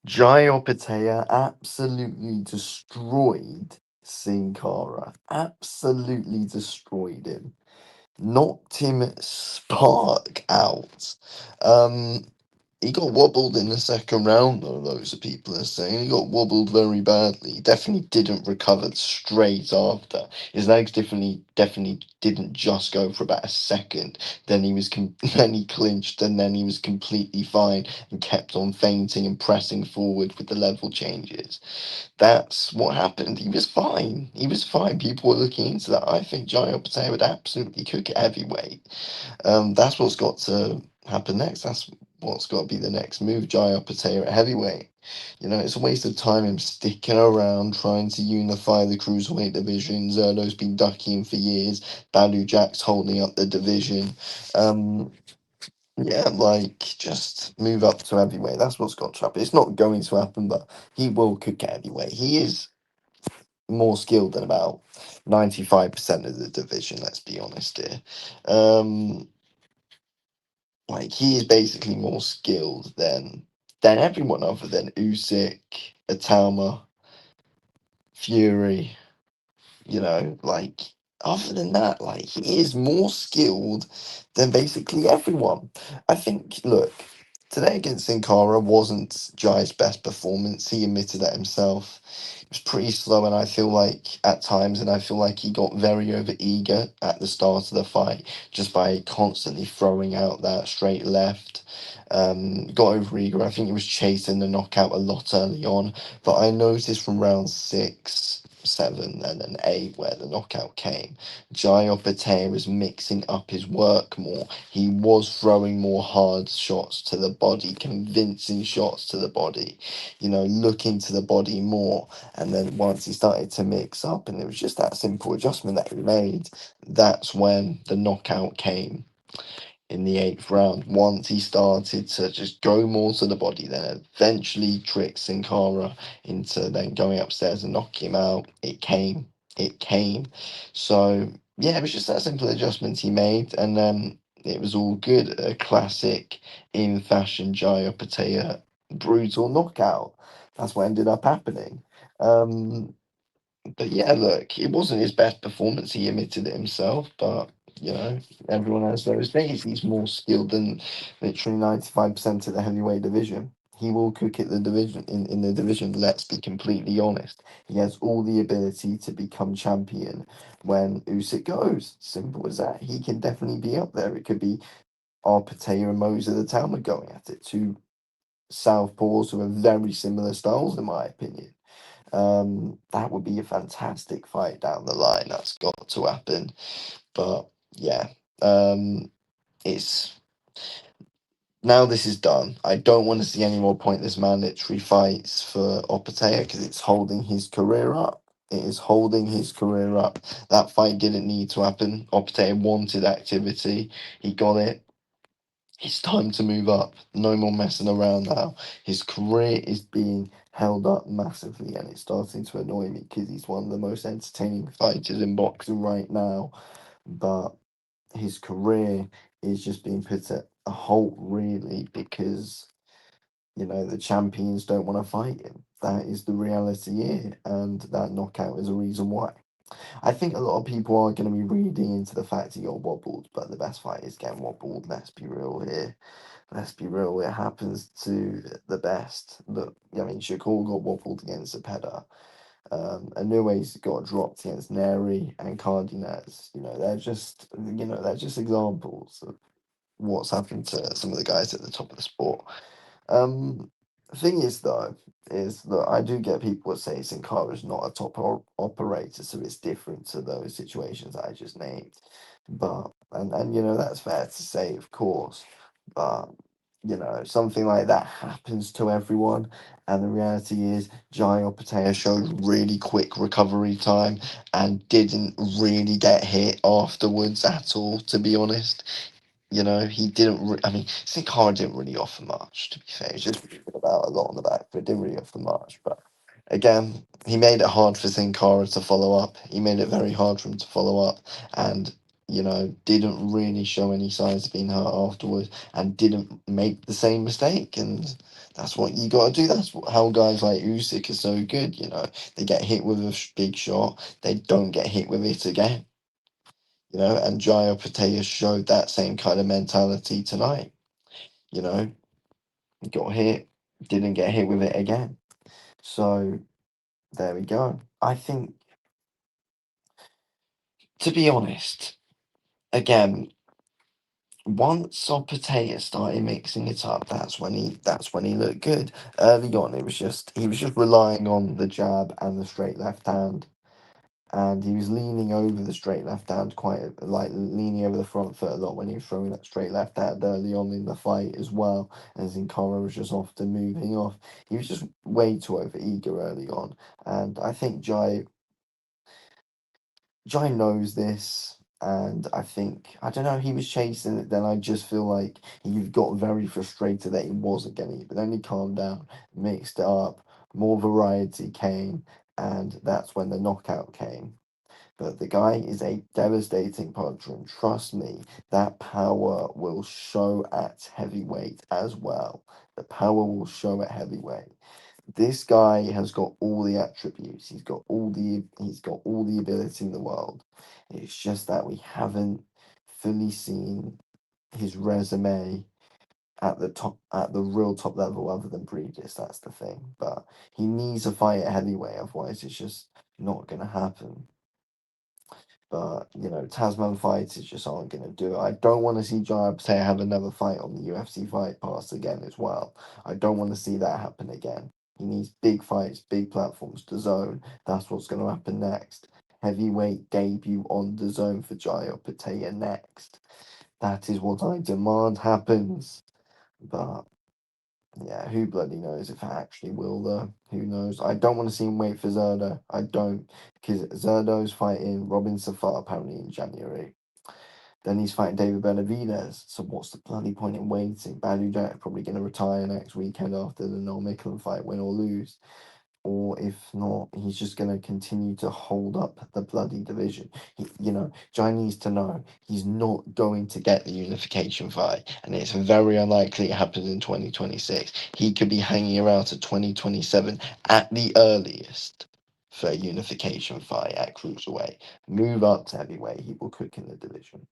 Opetaia absolutely destroyed Cinkara. Absolutely destroyed him. Knocked him spark out. Um, he got wobbled in the second round, though, loads of people are saying. He got wobbled very badly. He definitely didn't recover straight after. His legs definitely didn't just go for about a second. Then he was then he clinched, and then he was completely fine and kept on feinting and pressing forward with the level changes. That's what happened. He was fine. He was fine. People were looking into that. I think Jai Opetaia would absolutely cook at heavyweight. That's what's got to happen next. That's what's got to be the next move. Jai Opetaia at heavyweight. You know, it's a waste of time him sticking around trying to unify the cruiserweight division. Zurdo's been ducking for years. Badu Jack's holding up the division. Um, yeah, like just move up to heavyweight. That's what's got to happen. It's not going to happen, but he will cook at heavyweight. He is more skilled than about 95% of the division, let's be honest here. Um, like he is basically more skilled than everyone other than Usyk, Atama, Fury. You know, like other than that, like he is more skilled than basically everyone. I think. Look, today against Cinkara wasn't Jai's best performance. He admitted that himself. It was pretty slow, and I feel like at times, and I feel like he got very over eager at the start of the fight just by constantly throwing out that straight left. Got over eager. I think he was chasing the knockout a lot early on, but I noticed from round 6, 7, and then 8, where the knockout came, Jai Opetaia was mixing up his work more. He was throwing more hard shots to the body, convincing shots to the body, you know, looking to the body more. And then once he started to mix up, and it was just that simple adjustment that he made, that's when the knockout came in the 8th round. Once he started to just go more to the body, then eventually trick Cinkara into then going upstairs and knocking him out. It came. It came. So yeah, it was just that simple adjustment he made, and then it was all good. A classic in fashion Jai Opetaia brutal knockout. That's what ended up happening. Um, but yeah, look, it wasn't his best performance. He admitted it himself, but you know, everyone has those days. He's more skilled than literally 95% of the heavyweight division. He will cook it the division in the division. Let's be completely honest. He has all the ability to become champion when Usyk goes. Simple as that. He can definitely be up there. It could be Arpitaya and Moser the Talmud going at it. Two southpaws who are very similar styles, in my opinion. That would be a fantastic fight down the line. That's got to happen. But yeah, it's now this is done. I don't want to see any more pointless mandatory fights for Opetaia because it's holding his career up. It is holding his career up. That fight didn't need to happen. Opetaia wanted activity. He got it. It's time to move up. No more messing around now. His career is being held up massively, and it's starting to annoy me because he's one of the most entertaining fighters in boxing right now. But his career is just being put at a halt, really, because the champions don't want to fight him. That is the reality here, and that knockout is a reason why. I think a lot of people are going to be reading into the fact he got wobbled, but the best fight is getting wobbled. Let's be real here. Let's be real. It happens to the best. Look, I mean, Shakur got wobbled against Zepeda. Anue's got dropped against Neri and Cardenas. They're just examples of what's happened to some of the guys at the top of the sport. The thing is, though, is that I do get people that say Cinkara is not a top operator, so it's different to those situations that I just named. But and that's fair to say, of course. But something like that happens to everyone, and the reality is, Jai Opetaia showed really quick recovery time and didn't really get hit afterwards at all. To be honest, he didn't. I mean, Cinkara didn't really offer much. To be fair, he's just about a lot on the back, but didn't really offer much. But again, he made it hard for Cinkara to follow up. He made it very hard for him to follow up, and didn't really show any signs of being hurt afterwards and didn't make the same mistake. And that's what you got to do. That's how guys like Usyk are so good. They get hit with a big shot, they don't get hit with it again. And Jai Opetaia showed that same kind of mentality tonight. You know, he got hit, didn't get hit with it again. So there we go. I think, to be honest, again, once Opetaia started mixing it up, that's when he looked good. Early on, he was just relying on the jab and the straight left hand, and he was leaning over the straight left hand like leaning over the front foot a lot when he was throwing that straight left hand early on in the fight as well. And Cinkara was just often moving off. He was just way too over eager early on, and I think Jai knows this, and I don't know, he was chasing it. Then I just feel like he got very frustrated that he wasn't getting it, but then he calmed down, mixed it up, more variety came, and that's when the knockout came. But the guy is a devastating puncher, and trust me, that power will show at heavyweight as well. The power will show at heavyweight. This guy has got all the attributes. He's got all the ability in the world. It's just that we haven't fully seen his resume at the real top level other than previous. That's the thing. But he needs a fight at heavyweight, otherwise it's just not gonna happen. But Tasman fights just aren't going to do it. I don't want to see Jai Opetaia have another fight on the UFC Fight Pass again as well. I don't want to see that happen again. He needs big fights, big platforms. The Zone. That's what's going to happen next. Heavyweight debut on the Zone for Jai Opetaia next. That is what I demand happens. But yeah, who bloody knows if it actually will, though? Who knows? I don't want to see him wait for Zurdo. I don't, because Zurdo's fighting Robin Safar apparently in January. Then he's fighting David Benavidez. So what's the bloody point in waiting? Badou Jack probably going to retire next weekend after the Noel Micklin fight, win or lose. Or if not, he's just going to continue to hold up the bloody division. Jai needs to know he's not going to get the unification fight, and it's very unlikely it happens in 2026. He could be hanging around to 2027 at the earliest for a unification fight at cruiserweight. Move up to heavyweight, he will cook in the division.